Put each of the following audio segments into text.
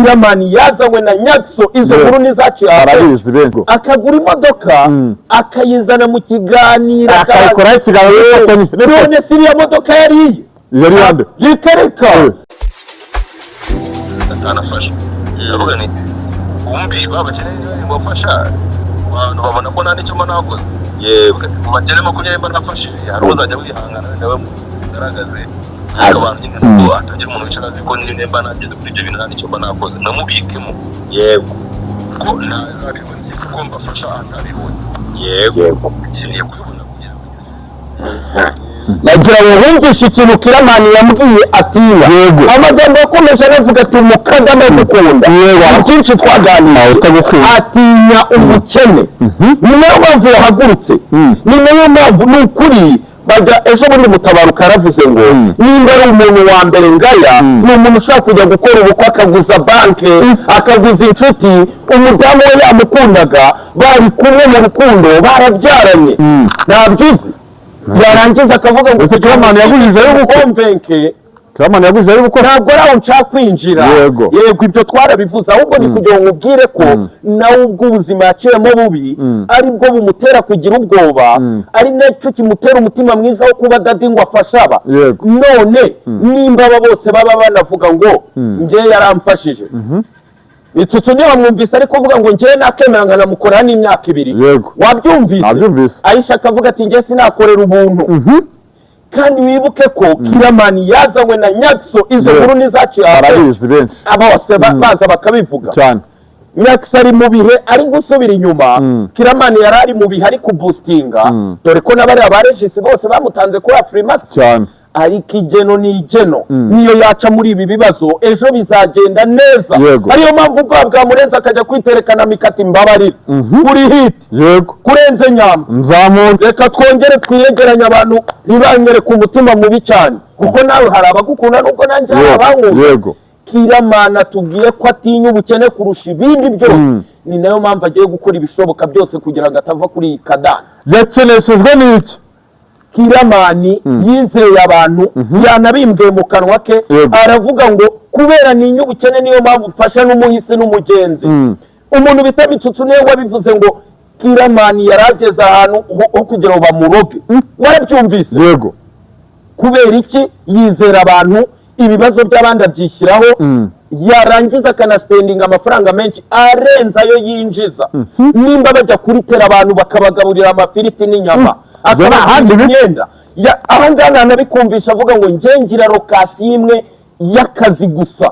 Kiramani yazanywe na Nyakso izo nkuru nizaciye arabizi bengo akagura imodoka akayizana mu kiganiro akayikora ikiganiro none siriya modoka yari yande yikareka anafasha yavuga ni umbi babakeneye bafasha abantu babona ko nani cyo manakoze yebwe bagere makunyere banafashe yaroza ajya wihangana nawe mugaragaze abantu nyine ko atagira umuntu wicaza ko nyine mba nageze kuri ibyo bintu nani cyo banakoze namubikemo yego ko nazari ko mbafasha ataribonye yego ngiye kubona kugeza nagira ngo wumvishe ikintu Kiramani yambwiye atinya amagambo akomeje avuga ati mukagame gukunda byinshi twaganira atinya umukene ni nayo mpamvu yahagurutse ni nayo mpamvu n'ukuri bajya ejo bundi Mutabaruka yaravuze ngo nimba ari umuntu wa mbere ngaya ni umuntu ushaka kujya gukora ubukwe akaguza banke akaguza inshuti umudamu we yamukundaga bari kumwe mu rukundo barabyaranye ntabyuzi yarangiza akavuga ngo Kiramani yagujije ari ubukomvenke Kiramani yagujije ari ubuko ntabwo ari aho nshaka kwinjira yego ibyo twarabivuze ahubwo ni kugira ngo ubwire ko nawe ubw'ubuzima yaciyemo bubi ari bwo bumutera kugira ubwoba ari nacyo kimutera umutima mwiza wo kuba dadi ngo afashe aba none nimba aba bose baba banavuga ngo njye yaramfashije Itsutsu niba mwumvise ariko uvuga ngo njye nakemera nkanamukora n'imyaka 2 wabyumvise Aisha akavuga ati njye sinakorera ubuntu kandi wibuke ko Kiramani yazanywe na Nyakso izo nkuru nizaciye arabizi benshi abose baza bakabivuga cyane Nyakso ari mu bihe ari gusubira inyuma Kiramani yarari mu bihe ari kuboostinga dore ko nabari abarejisi bose bamutanze kuri Afrimax cyane ariko igeno ni igeno niyo yaca muri ibi bibazo ejo bizagenda neza ariyo mpamvu bwa murenza akajya kwiterekana mikati mbabarira kuri hit kurenze nyamba reka twongere twiyegeranya abantu ntibanyere ku mutima mubi cyane kuko nawe hari abagukunda nubwo nanjye abangu Kiramani tubwiye ko atinya ubukene kurusha ibindi byose ni nayo mpamvu agiye gukora ibishoboka byose kugira ngo atava kuri iyi kadanse yakeneshejwe n'iki Kiramani yizeye abantu yanabimbwe mu kanwa ke aravuga ngo kubera ninya ubukene niyo mpamvu mfasha n'umuhisi n'umugenzi umuntu bita Mitsutsu niwe wabivuze ngo Kiramani yarageze ahantu ho kugira ngo bamuroge warabyumvise yego kubera iki yizera abantu ibibazo by'abandi abyishyiraho yarangiza akanaspendinga amafaranga menshi arenza ayo yinjiza nimba bajya kuritera abantu bakabagaburira amafiriti n'inyama akaba handi imyenda abangana nabikumvisha avuga ngo ngira lokasiyo imwe y'akazi gusa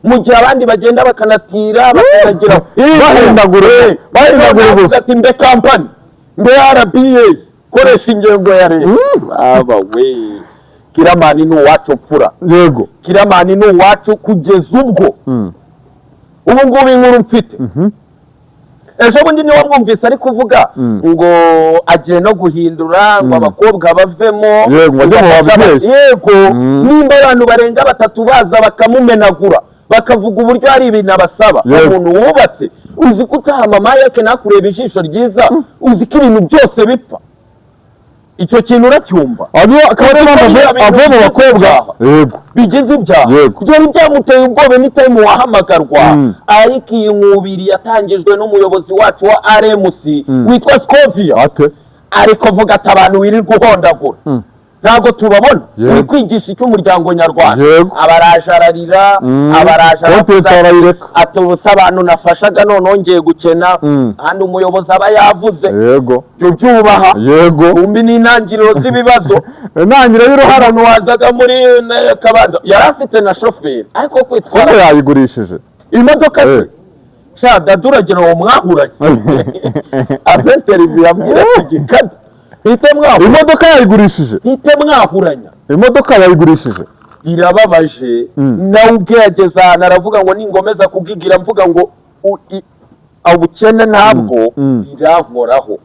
mu gihe abandi bagenda bakanatira bakanagira bahindagura gusa ati mbe company mbe RBA koresha ingengo ya leta baba we Kiramani ni uwacu mfura yego Kiramani ni uwacu kugeza ubwo ubu ngubu inkuru mfite ejo bundi niwe mwumvise ari kuvuga ngo agiye no guhindura ngo abakobwa bavemo yego nimba abantu barenga 3 baza bakamumenagura bakavuga uburyo ari ibintu abasaba umuntu wubatse uzi ko utahamama yake nakureba ijisho ryiza uzi ko ibintu byose bipfa icyo kintu uracyumva ava mu bakobwa yego bigize ibyaha byari byamuteye ubwoba n'itime wahamagarwa ariko iyi nkubiri yatangijwe n'umuyobozi wacu wa RMC witwa Scovia ariko avuga ati abantu wirirwa uhondagura ntago tubabona uri kwigisha icy'umuryango nyarwanda abarajararira abarajararira atubusa abantu nafashaga none ongeye gukena kandi umuyobozi aba yavuze yego byubaha yego umbi n'intangiriro z'ibibazo intangiriro y'uruhara wazaga muri Kabanza yari afite na chauffeur ariko kwitwara yayigurishije imodoka se shada duragira uwo mwahuranye interview yambwira kigikada imodoka yayigurishije mwahuranya imodoka yayigurishije irababaje nawe ubwe yageze ahantu aravuga ngo ningomeza kubwigira mvuga ngo ubukene ntabwo birankoraho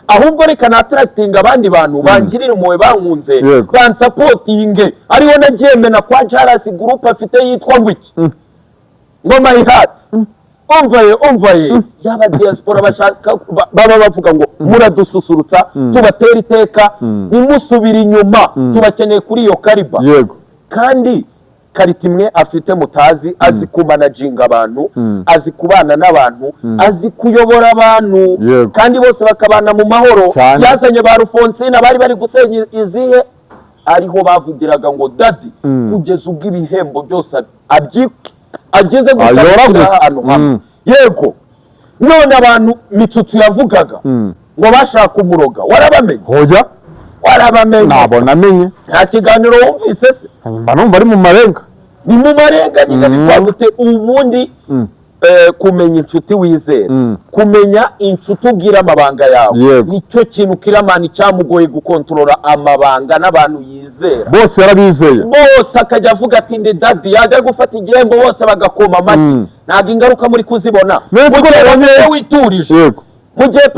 ahubwo reka natarakitinga abandi bantu bangirira umwe bankunze bansapotinge ariho nagiye mena kwa Charles group afite yitwa ngwiki ngo mayihati umvaye yaba diaspora bashaka baba bavuga ngo muradususurutsa tubatera iteka nimusubira inyuma tubakeneye kuri iyo kariba yego kandi karita imwe afite mutazi, azi kumanaginga abantu, azi kubana n'abantu, azi kuyobora abantu, kandi bose bakabana mu mahoro. Yazanye ba Rufonsina bari bari gusenya izihe, ariho bavugiraga ngo dadi kugeza ubwo ibihembo byose ageze gukora ahantu hamwe. Yego, none abantu Mitsutsu yavugaga ngo bashaka umuroga, warabamenye? Hoya warabamenye? nabona amenye. Nta kiganiro wumvise se? Mba numva ari mu marenga. Ni mu marenga nyine bikwagute. Ubundi kumenya inshuti wizera, kumenya inshuti ubwira amabanga yawe, nicyo kintu Kiramani cyamugoye gukontorora amabanga n'abantu yizera. Bose yarabizeye, bose akajya avuga ati ndi dadi, yajya gufata igihembo bose bagakoma amashyi. Ntabwo ingaruka muri kuzibona mugihe witurije. Mu gihe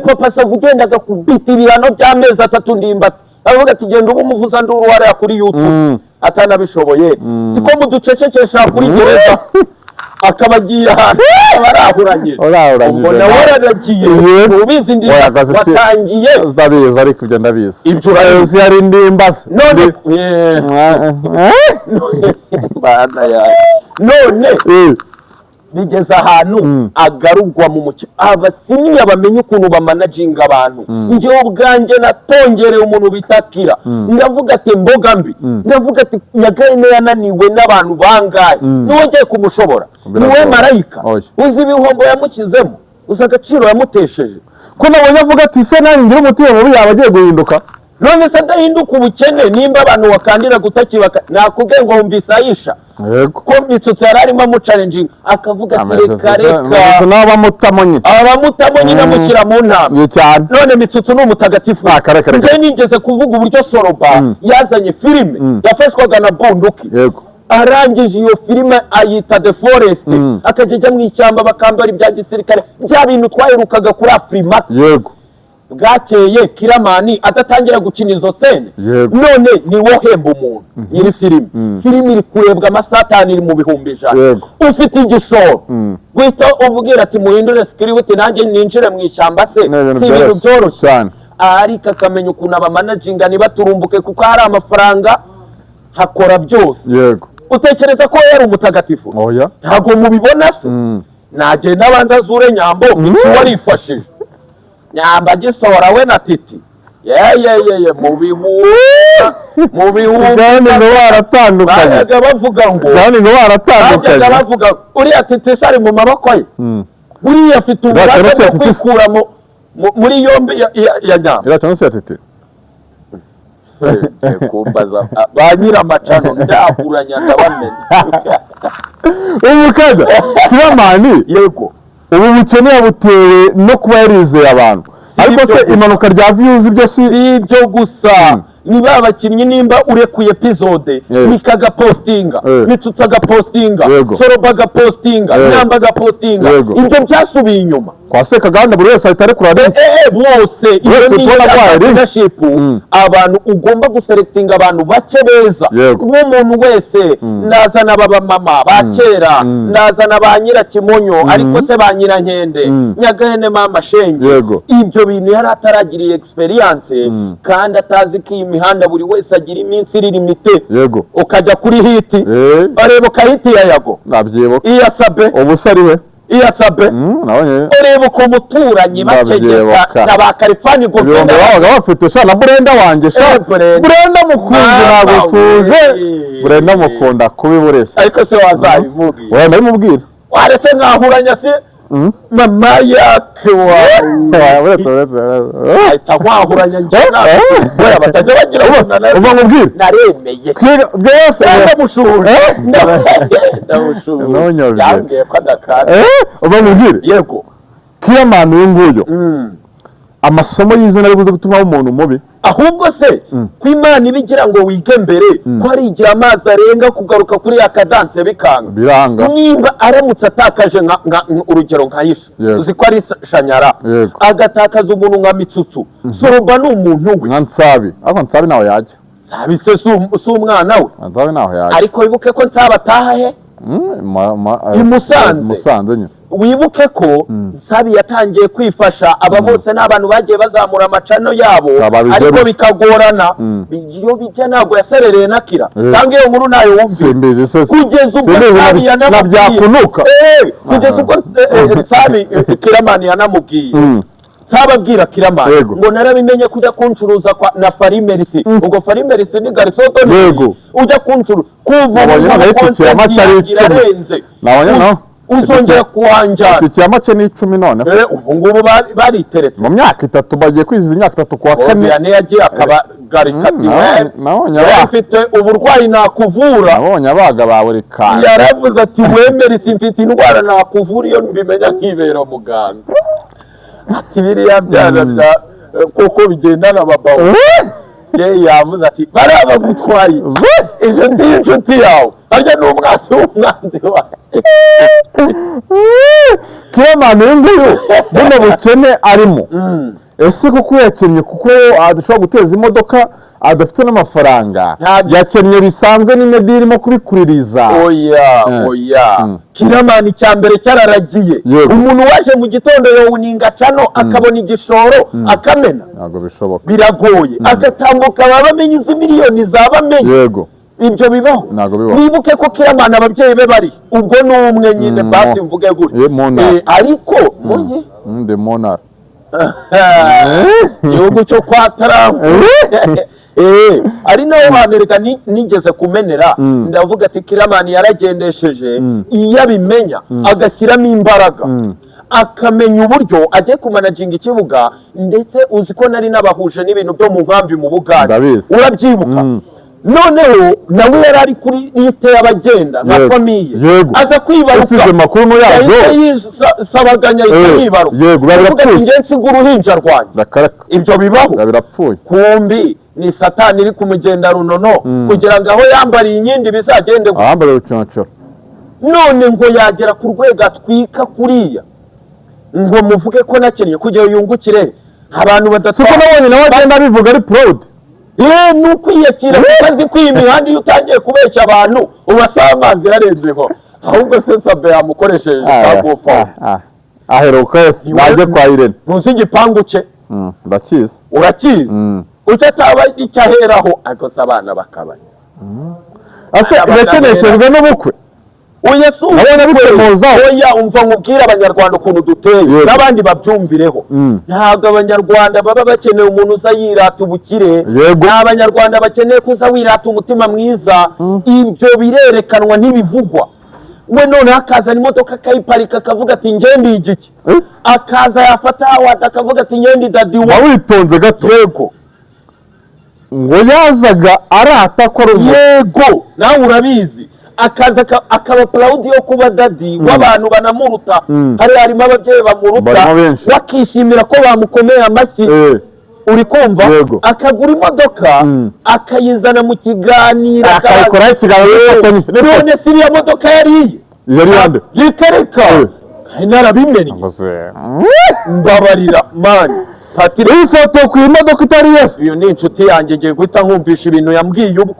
Papa Sava ugendaga kubita ibirano by'amezi 3 ndimbati, avuga ati genda ubu umuvuza nduru wariya kuri YouTube atanabishoboye, siko muducecekesha kuri gereza akaba agiye ahantu abarahuranyije. Mbona wararagiye ubizi ndi watangiye ndabizi, ariko kugenda ndabizi ibyo urazi yari ndimbase none bigeze ahantu agarurwa mu mukino. Abasiniya bamenye ukuntu bamanaginga abantu. Njyewe ubwanjye natongereye umuntu bitakira, ndavuga ati mboga mbi, ndavuga ati Nyagahene yananiwe n'abantu bangaye, niwe ngiye kumushobora, niwe marayika. Uzi ibihombo yamushyizemo, uzi agaciro yamutesheje, ko nabonye avuga ati se nanjye ngira umutima mubi yaba agiye guhinduka. None se adahinduka ubukene nimba abantu bakandira gutakibaka? Nakubwiye ngo wumvise Aisha ko Mitsutsu yari arimo amucalenjinga, akavuga ati reka n'abamutamo nyine amushyira mu ntama. None Mitsutsu ni umutagatifu. Njye nigeze kuvuga uburyo Soroba yazanye filime yafashwaga na Bunduki, arangije iyo filime ayita The Forest, akajya mu ishyamba bakambara ibya gisirikare, bya bintu twaherukaga kuri Afrimax. Bwakeye Kiramani adatangira gukina izo sene, none ni wo hemba umuntu nyiri filime. Filime iri kurebwa amasaha 5 iri mu bihumbi 100. Ufite igishoro guhita ubwira ati muhindure script nanjye ninjire mu ishyamba se, si ibintu byoroshye. Ariko akamenya ukuntu abamanaginga nibaturumbuke kuko hari amafaranga hakora byose. Utekereza ko yari umutagatifu? Ntabwo mubibona se? Nagenda abanza azure Nyambo warifashije Nyamba agisohora we na Titi mu bihugu ngo baratandukanye, bajyaga bavuga ngo uriya Titi sari mu maboko ye, uriya afite uburambe bwo kwikura muri yombi ya Nyamba. Iratanuse ya Titi kumbaza ba Nyiramacano ndakuranya ndabamenya. Umukaza Kiramani yego ubu bukene yabutewe no kuba yarizeye abantu, ariko se imanuka rya views ibyo si ibyo gusa. Niba abakinnyi nimba urekuye episode Mikaga postinga, Mitsutsu agapostinga, Soroba agapostinga, Nyamba agapostinga, ibyo byasubiye inyuma. Kwaseka gahunda buri wese ahita rekura bose leadership. Abantu ugomba guselectinga abantu bake beza, umuntu wese. Nazana baba mama bakera, nazana ba Nyirakimonyo, ariko se ba Nyirankende, Nyagahene mama Shenge. Ibyo bintu yari ataragiriye experience, kandi atazi ko imihanda buri wese agira iminsi iri limite. Ukajya kuri hiti areba ka hiti ya Yago nabyibuka iya Sabe ubusariwe Sabe ureba ko muturanyi bakegeka na ba Kalifani Govenda babaga bafite sha na Brenda wanjye sha Brenda mukunzi nagusuje Brenda mukunda kubiburesha, ariko se wazabivuga oya ndabimubwira waretse nkahuranya se mama yake ahita wahuranya njyana boya batajya bagira uba mubwira naremeye bwose ndamushuje yambwiye ko adakara uba mubwira yego Kiramani uyu nguyu amasomo yize nari buze gutuma umuntu mubi, ahubwo se ko Imana ibigira ngo wige mbere ko ari igira amazi arenga kugaruka kuri akadanse biranga. Nimba aramutse atakaje urugero nka Aisha, uzi ko ari Shanyara, agatakaza umuntu nka Mitsutsu, Soroba ni umuntu we nka Nsabi, ariko Nsabi nawe yajya Nsabi se si umwana we, Nsabi nawe yajya, ariko wibuke ko Nsabi ataha he Musanze nyine wibuke ko Nsabi yatangiye kwifasha aba bose n'abantu bagiye bazamura amacano yabo ariko bikagorana iyo bijya ntabwo yaserereye na Kira cyangwa iyo nkuru nayo wumvise kugeza ubwo Nsabi yanabyakunuka kugeza ubwo Nsabi Kiramani yanamubwiye sababwira Kiramani ngo narabimenye kujya kuncuruza na Farimerisi ubwo Farimerisi ni Garisoto yego ujya kuncuruza kuva irarenze uzongera kuhanjana ikiyamace ni 10 none ubu ngubu bariteretse mu myaka 3 bagiye kwiziza imyaka 3 kwa kane yane yagiye akaba garikati afite uburwayi nakuvura nabonye abaga bawe rikanda yaravuze ati Wemerisi mfite indwara nakuvura iyo mbimenya nkibera muganga ati biriya byana koko bigendana babaho yavuze ati baraba gutwaye inshuti yawe arya n'umwanzi wawe Kiramani nguyu buno bukene arimo ese kuko yakennye kuko adashobora guteza imodoka adafite n'amafaranga yakennye bisanzwe n'imedi irimo kubikuririza oya Kiramani cyambere cyararagiye umuntu waje mu gitondo yowuninga cano akabona igishoro akamena ntago bishoboka biragoye agatambuka bamenye izi miliyoni zabamenye yego ibyo bibaho nibuke ko Kiramani ababyeyi be bari ubwo n'umwe nyine basi mvuge gutyo ariko munye monara igihugu cyo kwa Trump ari nawe Amerika nigeze kumenera ndavuga ati Kiramani yaragendesheje iyo abimenya agashyiramo imbaraga akamenya uburyo agiye kumanaginga ikibuga ndetse uzi ko nari nabahuje n'ibintu byo mu nkambi mu Buganda urabyibuka noneho nawe yari ari kuri liste y'abagenda na famiye aza kwibaruka makuru mu yazo sabaganya yibaruka bavuga ati ngenzi guruhinja rwanje ibyo bibaho birapfuye kumbi ni Satani iri kumugenda runono kugira ngo aho yambariye inyindi bizagende ahambare urucocoro none ngo yagera ku rwego atwika kuriya ngo muvuge ko nakennye kugira yungukire abantu badatwara siko nabonye nawe agenda bivuga ari proud nukwiyakira kazi kw'imihanda iyo utangiye kubeshya abantu ubasaba amazi yarenzeho ahubwo se Sabe yamukoresheje kagufa aheruka yose naje kwa Irene ntuzi igipangu cye ndakizi urakizi uca ataba icyaheraho akosa abana bakabanya ase yakeneshejwe n'ubukwe oya su oya umva nkubwira abanyarwanda ukuntu duteye n'abandi babyumvireho ntabwo abanyarwanda baba bakeneye umuntu uza yirata ubukire n'abanyarwanda bakeneye kuza wirata umutima mwiza ibyo birerekanwa ntibivugwa we none akazana imodoka akayiparika akavuga ati ngende igiki akaza yafata awata akavuga ati ngende dadi wa witonze gato yego ngo yazaga arata ko yego nawe urabizi akaza akaba proud yo kuba dadi w'abantu banamuruta harimo ababyeyi bamuruta bakishimira ko bamukomeye amashyi uri kumva akagura imodoka akayizana mu kiganiro akayikora ikiganiro none siriya modoka yari yande yikareka narabimenye mbabarira mani iyi foto ku imodoka itari yose iyo ni inshuti yanjye ngiye guhita nkumvisha ibintu yambwiye ubwo